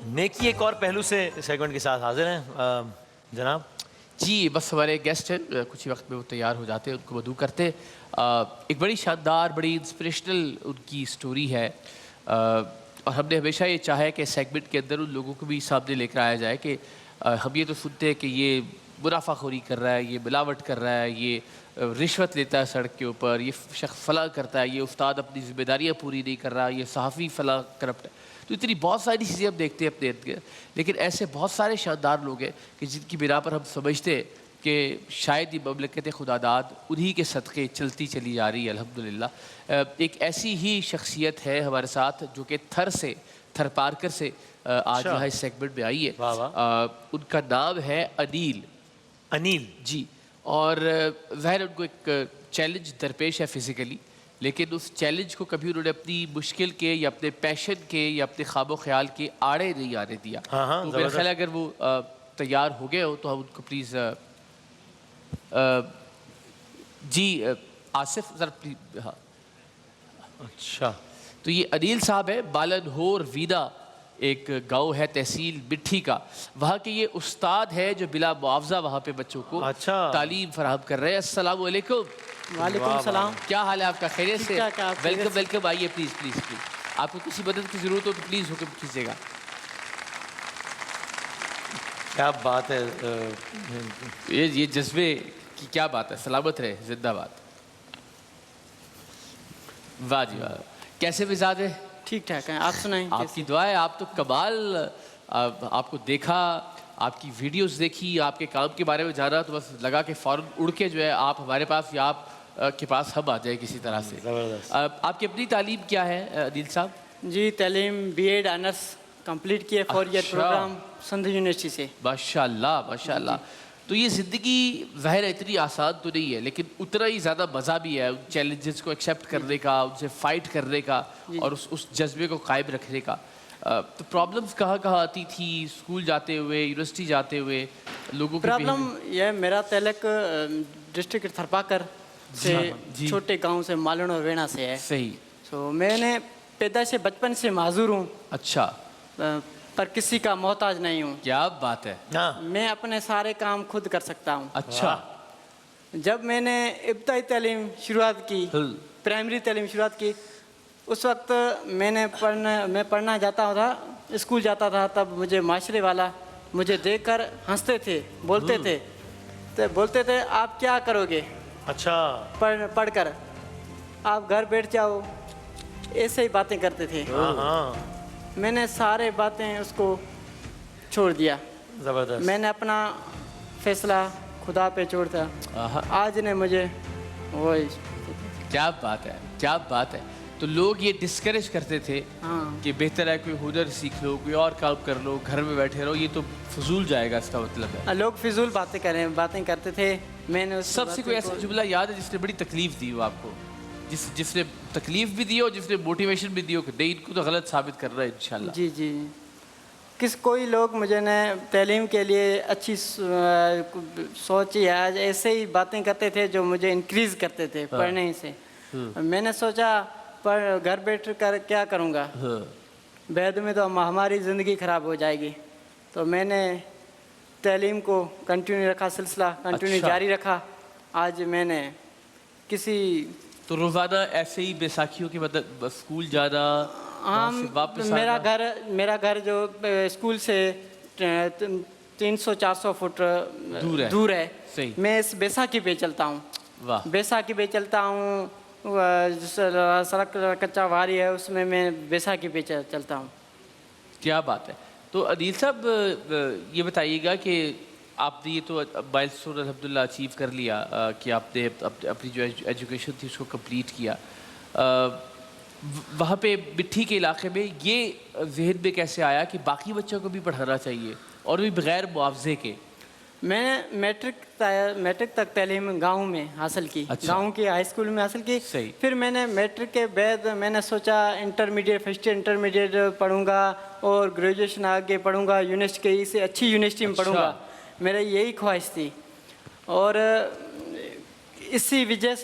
نیکی ایک اور پہلو سے سیگمنٹ کے ساتھ حاضر ہیں جناب. جی بس ہمارے گیسٹ ہیں, کچھ ہی وقت میں وہ تیار ہو جاتے ہیں, ان کو مدعو کرتے ہیں. ایک بڑی شاندار, بڑی انسپریشنل ان کی سٹوری ہے, اور ہم نے ہمیشہ یہ چاہا ہے کہ سیگمنٹ کے اندر ان لوگوں کو بھی سامنے لے کر آیا جائے کہ ہم یہ تو سنتے ہیں کہ یہ منافع خوری کر رہا ہے, یہ ملاوٹ کر رہا ہے, یہ رشوت لیتا ہے سڑک کے اوپر, یہ شخص فلاں کرتا ہے, یہ استاد اپنی ذمہ داریاں پوری نہیں کر رہا, یہ صحافی فلاں کرپٹ ہے. تو اتنی بہت ساری چیزیں ہم دیکھتے ہیں اپنے ارد گرد, لیکن ایسے بہت سارے شاندار لوگ ہیں کہ جن کی بنا پر ہم سمجھتے ہیں کہ شاید یہ مملکت خدا داد انہی کے صدقے چلتی چلی جا رہی ہے الحمدللہ. ایک ایسی ہی شخصیت ہے ہمارے ساتھ جو کہ تھر پارکر سے آج یہاں اس سیگمنٹ میں آئی ہے. ان کا نام ہے انیل. جی, اور ظاہر ان کو ایک چیلنج درپیش ہے فزیکلی, لیکن اس چیلنج کو کبھی انہوں نے اپنی مشکل کے یا اپنے پیشن کے یا اپنے خواب و خیال کے آڑے نہیں آنے دیا. تو میرا خیال ہے اگر وہ تیار ہو گئے ہو تو ہم ان کو پلیز جی آصف ذرا پلیز. ہاں اچھا, تو یہ انیل صاحب ہے, بالنہور وینا ایک گاؤں ہے تحصیل مٹھی کا. وہاں کے یہ استاد ہے جو بلا معاوضہ وہاں پہ بچوں کو تعلیم فراہم کر رہے ہیں. السلام علیکم. وعلیکم السلام. کیا حال ہے آپ کا؟ خیریت سے؟ ویلکم ویلکم, آئیے پلیز پلیز پلیز. آپ کو کسی مدد کی ضرورت ہو تو پلیز حکم کیجیے گا. کیا بات ہے, یہ جذبے کی کیا بات ہے. سلامت رہے, زندہ باد. واہ جی واہ, کیسے مزاج ہے؟ ٹھیک ٹھاک ہیں, آپ سنائیں. آپ کی دعا ہے, آپ تو کمال. آپ کو دیکھا, آپ کی ویڈیوز دیکھی, آپ کے کام کے بارے میں جانا تو بس لگا کہ فوراً اڑ کے جو ہے آپ ہمارے پاس یا آپ کے پاس ہم آ جائے کسی طرح سے. آپ کی اپنی تعلیم کیا ہے انیل صاحب؟ جی تعلیم بی ایڈ آنرس کمپلیٹ کیے, 4 ایئر پروگرام سندھ یونیورسٹی سے. ماشاء اللہ ماشاء اللہ. تو یہ زندگی ظاہر اتنی آسان تو نہیں ہے, لیکن اتنا ہی زیادہ مزہ بھی ہے ان چیلنجز کو ایکسیپٹ کرنے کا, ان سے فائٹ کرنے کا, اور اس جذبے کو قائم رکھنے کا. تو پرابلمس کہاں کہاں آتی تھی اسکول جاتے ہوئے, یونیورسٹی جاتے ہوئے لوگوں کی؟ پرابلم یہ میرا تعلق ڈسٹرکٹ تھرپاکر سے چھوٹے گاؤں سے مالن اور وینا سے ہے. صحیح. تو میں نے پیدا سے بچپن سے معذور ہوں. اچھا. پر کسی کا محتاج نہیں ہوں. کیا بات ہے. میں اپنے سارے کام خود کر سکتا ہوں. اچھا. جب میں نے ابتدائی تعلیم شروعات کی, پرائمری تعلیم شروعات کی, اس وقت میں پڑھنا جاتا تھا, اسکول جاتا تھا, تب مجھے معاشرے والا مجھے دیکھ کر ہنستے تھے, بولتے تھے آپ کیا کرو گے اچھا پڑھ کر, آپ گھر بیٹھ جاؤ, ایسے ہی باتیں کرتے تھے. میں نے سارے باتیں اس کو چھوڑ دیا. زبردست. میں نے اپنا فیصلہ خدا پہ چھوڑ دیا. آج نے مجھے وہ. کیا بات ہے, کیا بات ہے. تو لوگ یہ ڈسکریج کرتے تھے کہ بہتر ہے کوئی ہنر سیکھ لو, کوئی اور کام کر لو, گھر میں بیٹھے رہو, یہ تو فضول جائے گا, اس کا مطلب ہے. لوگ فضول باتیں کرتے تھے. میں نے سب سے کوئی ایسا جملہ یاد ہے جس نے بڑی تکلیف دی ہو آپ کو, جس نے تکلیف بھی دی ہو, جس نے موٹیویشن بھی دی ہو کہ نہیں ان کو تو غلط ثابت کر رہا ہے انشاءاللہ؟ جی کوئی لوگ مجھے نے تعلیم کے لیے اچھی سوچ یا ایسے ہی باتیں کرتے تھے جو مجھے انکریز کرتے تھے پڑھنے سے. میں نے سوچا گھر بیٹھ کر کیا کروں گا, بعد میں تو ہماری زندگی خراب ہو جائے گی. تو میں نے تعلیم کو کنٹینیو رکھا, سلسلہ کنٹینیو جاری رکھا. آج میں نے کسی تو روزانہ ایسے ہی بیساکھیوں کے مطلب اسکول جانا, واپس میرا گھر جو اسکول سے 300-400 فٹ دور ہے. میں اس بیساکھی پہ چلتا ہوں. بیساکھی پہ چلتا ہوں, سڑک کچا واری ہے, اس میں بیساکھی پہ چلتا ہوں. کیا بات ہے. تو انیل صاحب یہ بتائیے گا کہ آپ نے یہ تو مائلسٹون الحمدللہ اچیو کر لیا کہ آپ نے اپنی جو ایجوکیشن تھی اس کو کمپلیٹ کیا. وہاں پہ مٹھی کے علاقے میں یہ ذہن میں کیسے آیا کہ باقی بچوں کو بھی پڑھانا چاہیے اور بھی بغیر معاوضے کے؟ میں نے میٹرک تک تعلیم گاؤں میں حاصل کی. گاؤں کی ہائی اسکول میں حاصل کی. پھر میں نے میٹرک کے بعد میں نے سوچا انٹرمیڈیٹ, فرسٹ انٹرمیڈیٹ پڑھوں گا اور گریجویشن آگے پڑھوں گا, یونیورسٹی سے اچھی یونیورسٹی میں پڑھوں گا. میرا یہی خواہش تھی, اور اسی وجہ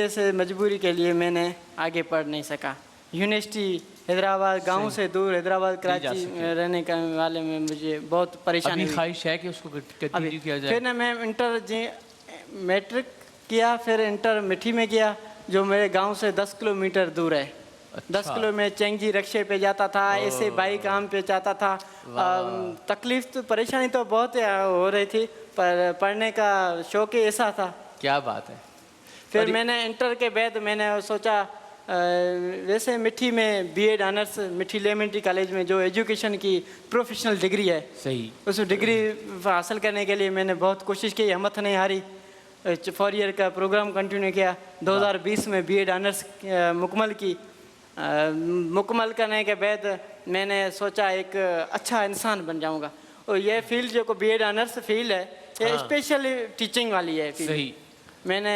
سے مجبوری کے لیے میں نے آگے پڑھ نہیں سکا. यूनिवर्सिटी हैदराबाद, गांव से दूर हैदराबाद जा कराची सके। रहने का वाले में मुझे बहुत परेशानी अभी हुई। ख्वाहिश है कि उसको कंटिन्यू किया जाए? फिर ना मैं इंटर मैट्रिक किया, फिर इंटर मिठी में किया जो मेरे गांव से 10 किलोमीटर दूर है। 10 किलो में चेंगजी रक्शे पे जाता था, ऐसे बाइक आम पे जाता था। तकलीफ तो परेशानी तो बहुत हो रही थी, पर पढ़ने का शौक ही ऐसा था। क्या बात है। फिर मैंने इंटर के बाद मैंने सोचा वैसे मिठी में बीएड ऑनर्स मिठी एलिमेंट्री कॉलेज में जो एजुकेशन की प्रोफेशनल डिग्री है, सही। उस डिग्री हासिल करने के लिए मैंने बहुत कोशिश की, हिम्मत नहीं हारी। 4 ईयर का प्रोग्राम कंटिन्यू किया। 2020 में बीएड ऑनर्स मुकम्मल की। मुकम्मल करने के बाद मैंने सोचा एक अच्छा इंसान बन जाऊंगा। और ये फील्ड जो को बीएड ऑनर्स फील्ड है, ये स्पेशल टीचिंग वाली है फील्ड। सही। मैंने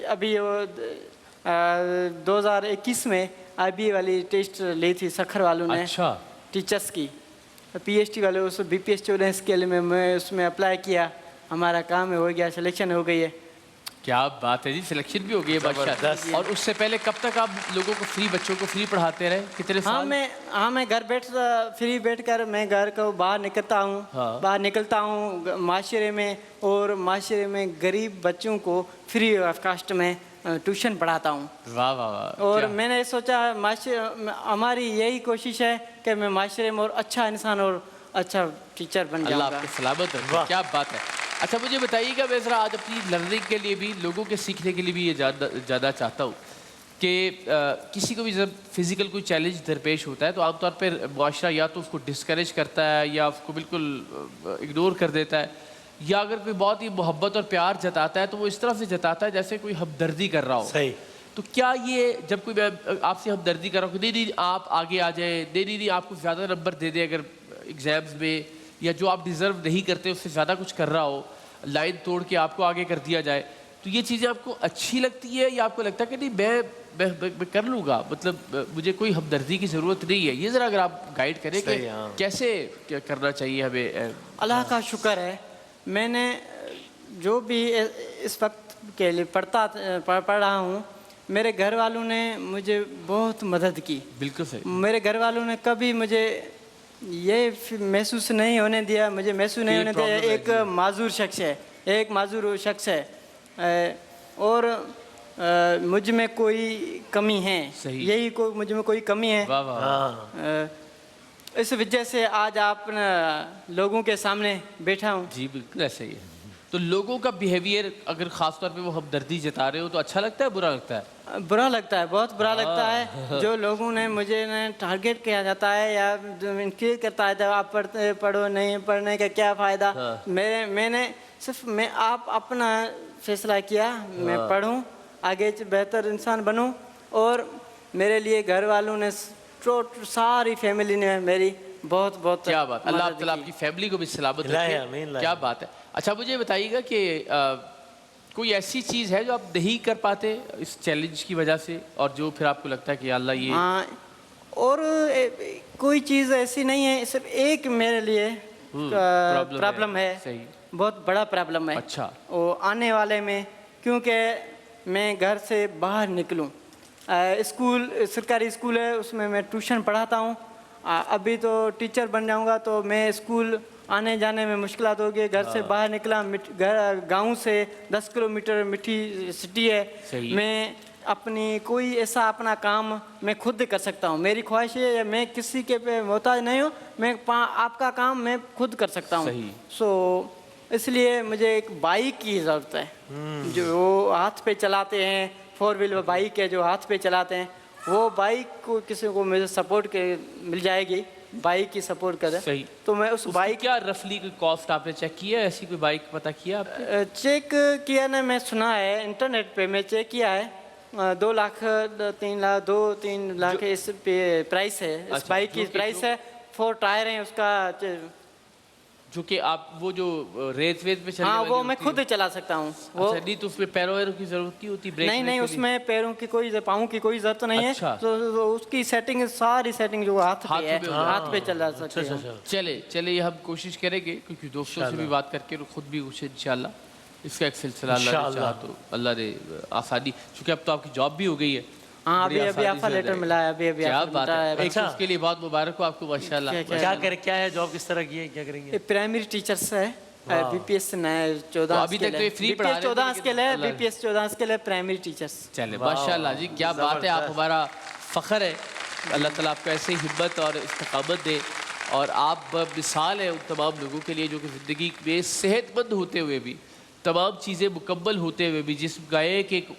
अभी वो 2021 में IBA वाली टेस्ट ली थी सखर वालों ने। अच्छा। टीचर्स की PhD वाले उस BPS स्टूडेंट्स के लिए मैं उसमें अप्लाई किया। हमारा काम हो गया, सिलेक्शन हो गई है। क्या बात है जी, सिलेक्शन भी हो गई है बादशाह। और उससे पहले कब तक आप लोगों को फ्री, बच्चों को फ्री पढ़ाते रहे? कितने साल? मैं घर फ्री बैठ कर मैं घर को बाहर निकलता हूँ। बाहर निकलता हूँ माशरे में, और माशरे में गरीब बच्चों को फ्री ऑफ कास्ट में ट्यूशन पढ़ाता हूँ। वाह वाह वाह। और मैंने सोचा हमारी यही कोशिश है कि मैं माशरे में और अच्छा इंसान और अच्छा टीचर बन अल्लाह जाऊँगा। आपको सलामत रखे। क्या बात है। अच्छा मुझे बताइएगा, मैं ज़रा आज अपनी लर्निंग के लिए भी, लोगों के सीखने के लिए भी ये ज़्यादा चाहता हूँ कि किसी को भी जब फिज़िकल कोई चैलेंज दरपेश होता है तो आमतौर पर मुआशरा या तो उसको डिस्करेज करता है या उसको बिल्कुल इग्नोर कर देता है, या अगर कोई बहुत ही मोहब्बत और प्यार जताता है तो वो इस तरह से जताता है जैसे कोई हमदर्दी कर रहा हो। सही। तो क्या ये जब कोई आपसे हमदर्दी कर रहा हो कि नहीं आप आगे आ जाए, नहीं आपको ज़्यादा नंबर दे दे अगर एग्ज़ाम्स में, या जो आप डिज़र्व नहीं करते उससे ज़्यादा कुछ कर रहा हो, लाइन तोड़ के आपको आगे कर दिया जाए, तो ये चीज़ें आपको अच्छी लगती है या आपको लगता है कि नहीं मैं कर लूँगा, मतलब मुझे कोई हमदर्दी की ज़रूरत नहीं है? ये ज़रा अगर आप गाइड करें कि कैसे क्या करना चाहिए हमें। अल्लाह का शुक्र है, मैंने जो भी इस वक्त के लिए पढ़ रहा हूँ, मेरे घर वालों ने मुझे बहुत मदद की। बिल्कुल सही। मेरे घर वालों ने कभी मुझे ये महसूस नहीं होने दिया, मुझे महसूस नहीं होने दिया एक माजूर शख्स है और मुझ में कोई कमी है। यही मुझ में कोई कमी है। वाह वाह। इस वजह से आज आप लोगों के सामने बैठा हूँ। जी बिल्कुल ऐसे ही है। तो लोगों का बिहेवियर अगर ख़ास तौर पे वो हमदर्दी जता रहे हो तो अच्छा लगता है, बुरा लगता है? बुरा लगता है, बहुत बुरा लगता है। जो लोगों ने मुझे टारगेट किया जाता है या इंक्रीज करता है, जब आप पढ़ो नहीं, पढ़ने का क्या फ़ायदा। मैंने सिर्फ आप अपना फैसला किया, मैं पढ़ूं, आगे बेहतर इंसान बनूं, और मेरे लिए घर वालों ने सारी फैमिली ने मेरी बहुत बहुत क्या बात। अल्लाह ताला आपकी फैमिली को भी सलामत रखे। क्या बात है। अच्छा मुझे बताइएगा कि कोई ऐसी चीज़ है जो आप नहीं कर पाते इस चैलेंज की वजह से, और जो फिर आपको लगता है कि अल्लाह ये। और कोई चीज़ ऐसी नहीं है, सिर्फ एक मेरे लिए प्रॉब्लम है। सही। बहुत बड़ा प्रॉब्लम है। अच्छा। वो आने वाले में, क्योंकि मैं घर से बाहर निकलूं, स्कूल सरकारी स्कूल है उसमें मैं ट्यूशन पढ़ाता हूँ। अभी तो टीचर बन जाऊँगा तो मैं स्कूल आने जाने में मुश्किलात होगी। घर से बाहर निकला, गांव से 10 किलोमीटर मिठी सिटी है। मैं अपनी कोई ऐसा अपना काम मैं खुद कर सकता हूँ। मेरी ख्वाहिश है मैं किसी के पे मोहताज नहीं हूँ, मैं आपका काम मैं खुद कर सकता हूँ। सो इसलिए मुझे एक बाइक की ज़रूरत है जो हाथ पे चलाते हैं, 4 व्हीलर बाइक है जो हाथ पे चलाते हैं। वो बाइक को किसी को मुझे सपोर्ट के मिल जाएगी, बाइक की सपोर्ट करे। सही। तो मैं उस बाइक क्या रफली कोई कॉस्ट आपने चेक किया है? ऐसी कोई बाइक पता किया आपने? चेक किया ना, मैं सुना है इंटरनेट पे, मैं चेक किया है 2 लाख 3 लाख इस पे प्राइस है। इस बाइक की प्राइस है। 4 टायर हैं उसका, जो कि आप वो जो रेत वेत पे चलने हाँ वाली वो मैं होती खुद चला सकता हूँ। वो अच्छा, नहीं तो उसमें पैरों वैरों की जरूरत नहीं होती? ब्रेक नहीं उसमें पैरों की कोई पाँव की कोई जरूरत नहीं है। तो उसकी सेटिंग सारी सेटिंग जो हाथ पे है, हाथ पे चला सकते हैं। चले हम कोशिश करेंगे, क्योंकि दोस्तों से भी बात करके खुद भी कुछ इंशाल्लाह इसका एक सिलसिला अल्लाह ने चाहा तो अल्लाह ने आसानी, चूँकि अब तो आपकी जॉब भी हो गई है हाँ बड़ी अभी आसानी ऑफर से हो लेटर जाएगा। मिला है, अभी क्या offer बात मिला है, है। एक तो उसके लिए बहुत मुबारक हो आपको माशाल्लाह। क्या करे, क्या है जॉब, किस तरह की है, क्या करेंगे? ये प्राइमरी टीचर्स है, बीपीएस नया 14 अभी तक तो ये फ्री पढ़ा रहे थे, 14 के लिए, लेकिन बीपीएस 14 के लिए प्राइमरी टीचर्स। चले माशाल्लाह जी, क्या बात है, आप हमारा फ़ख्र है। अल्लाह ताला आपको ऐसे ही हिम्मत और इस्तकामत दे, और आप मिसाल है उन तमाम लोगों के लिए जो कि ज़िंदगी में सेहतमंद होते हुए भी, तमाम चीज़ें मुकम्मल होते हुए भी, जिस्म का एक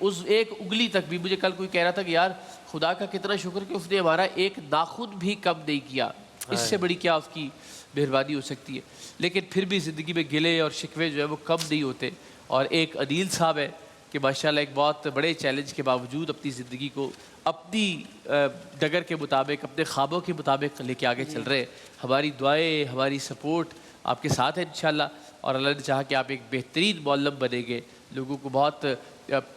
उंगली तक भी, मुझे कल कोई कह रहा था कि यार खुदा का कितना शुक्र कि उसने हमारा एक नाखून भी कम नहीं किया, इससे बड़ी क्या उसकी मेहरबानी हो सकती है। लेकिन फिर भी ज़िंदगी में गिले और शिकवे जो है वो कम नहीं होते। और एक अदील साहब है कि माशाल्लाह एक बहुत बड़े चैलेंज के बावजूद अपनी ज़िंदगी को अपनी डगर के मुताबिक, अपने ख्वाबों के मुताबिक लेके आगे चल रहे हैं। हमारी दुआएं, हमारी सपोर्ट आपके साथ है इंशाल्लाह, और अल्लाह ने चाहा कि आप एक बेहतरीन मौलम बनेंगे। लोगों को बहुत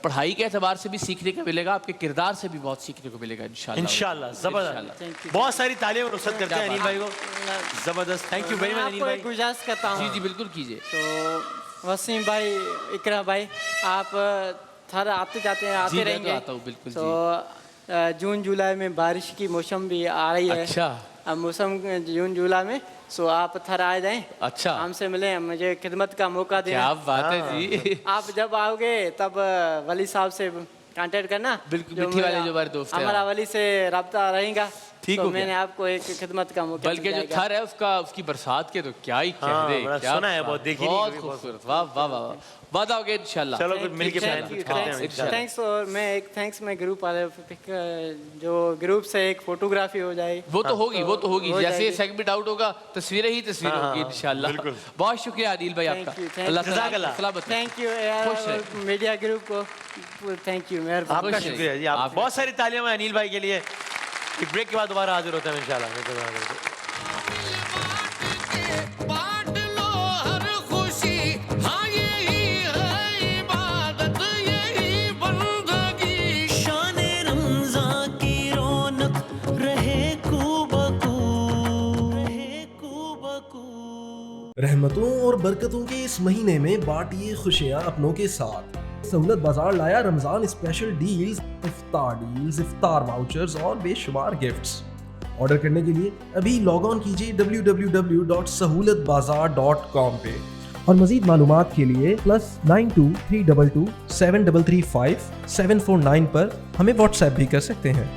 पढ़ाई के एतबार से भी सीखने को मिलेगा, आपके किरदार से भी बहुत सीखने को मिलेगा इंशाल्लाह। इंशाल्लाह, जबरदस्त। बहुत सारी तालियां और रुखसत करते हैं अनिल भाई को, जबरदस्त। Thank you very much Anil आपको भाई। एक गुजारिश करता हूँ। जी जी बिल्कुल कीजिए। तो वसीम भाई, इकरा भाई, आप हर आते जाते हैं, जी, आते मैं तो रहेंगे। आता हूँ, बिल्कुल तो जून जुलाई में बारिश की मौसम भी आ रही है। अच्छा अब मौसम जून जुलाई में, सो आप थर आ जाएं, अच्छा, हमसे मिलें, मुझे खिदमत का मौका देना। क्या बात है जी। आप जब आओगे तब वली साहब से कांटेक्ट करना। बिल्कुल, मिट्टी वाले जो हमारे दोस्त हैं। हमारा वली से रब्ता रहेगा। ठीक तो हो गया। मैंने आपको एक खिदमत का मौका बल्कि जो थर है उसकी बरसात के तो क्या ही कह हाँ, रहे, बड़ा क्या सुना है, बात, बहुत देखी नहीं बहुत कभी, खूबसूरत, वाह वाह वाह वाह। वादा हो गया इंशाल्लाह। चलो फिर मिलके प्लान करते हैं इंशाल्लाह। थैंक्स। और मैं एक थैंक्स मैं ग्रुप वाले जो ग्रुप से एक फोटोग्राफी हो जाए। वो तो होगी, वो तो होगी, हो जैसे ये जाएगी। सेगमेंट आउट होगा तस्वीरें ही तस्वीरें हाँ, होगी हाँ, इंशाल्लाह। बिल्कुल। बहुत शुक्रिया आदिल भाई Thank आपका, you, thank अल्लाह you. ताला जज़ाकल्लाह। आपको सलामत रखे। थैंक यू यार, खुश रहे। मीडिया ग्रुप को थैंक यू, मेहरबानी। आपका खुश रहिए। शुक्रिया जी, आप आप- बहुत सारी तालियां हैं अनिल भाई के लिए। एक ब्रेक के बाद दोबारा हाजिर होते हैं इंशाल्लाह। बांट लो हर खुशी, हाँ यही है इबादत, यही बंदगी। शान रमज़ान की रौनक रहे खूबकू, रहे खूबकू। रहमतों और बरकतों के इस महीने में बांटिए खुशियां अपनों के साथ। सहूलत बाजार लाया रमजान स्पेशल डील्स, इफ्तार वाउचर्स और बेशुमार गिफ्ट्स। ऑर्डर करने के लिए अभी लॉग ऑन कीजिए www.sahulatbazaar.com पे, और मजीद मालूमात के लिए +92 322 7335 749 पर हमें व्हाट्सएप भी कर सकते हैं।